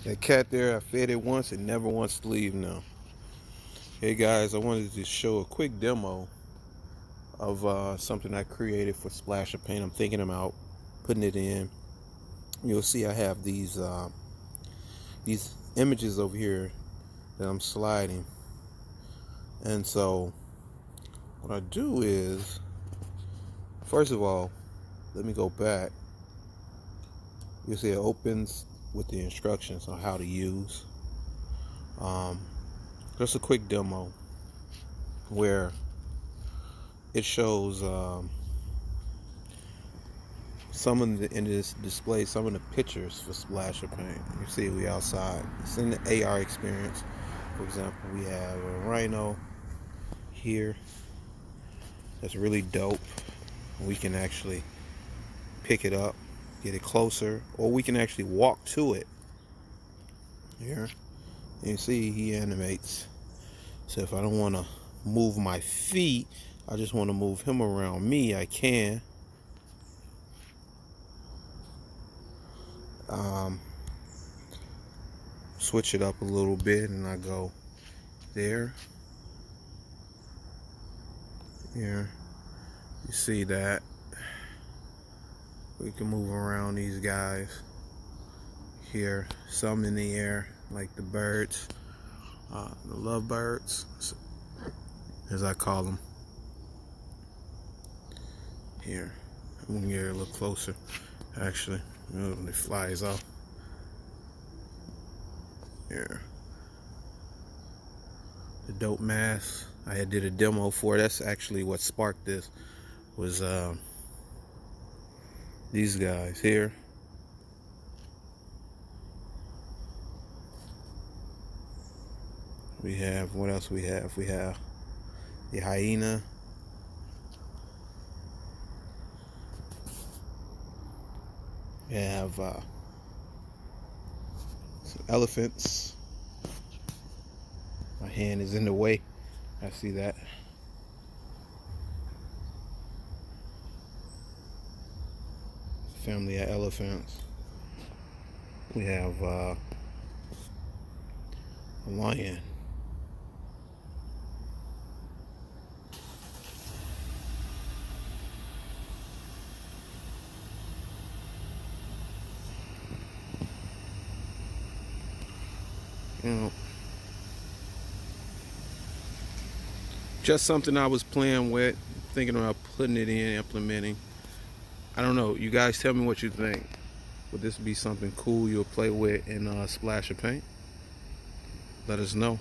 That cat there, I fed it once, it never wants to leave now. Hey guys, I wanted to show a quick demo of something I created for Splash of Paint. I'm thinking about putting it in. You'll see I have these images over here that I'm sliding. And so what I do is, first of all, let me go back. You'll see it opens with the instructions on how to use. Just a quick demo where it shows in this display some of the pictures for Splash of Paint. You see we outside. It's in the AR experience. For example, we have a rhino here that's really dope. We can actually pick it up, get it closer, or we can actually walk to it. Here, you see he animates. So if I don't want to move my feet, I just want to move him around me, I can. Switch it up a little bit and I go there. Here, you see that. We can move around these guys. Here, some in the air, like the birds, the lovebirds, as I call them. Here, we can get a little closer. Actually, when it flies off. Here, the dope mask. I did a demo for. That's actually what sparked this. Was these guys here. We have, what else we have? We have the hyena. We have some elephants. My hand is in the way. I see that. Family of elephants. We have a lion. You know, just something I was playing with, thinking about putting it in, implementing. I don't know. You guys tell me what you think. Would this be something cool you'll play with in Splash of Paint? Let us know.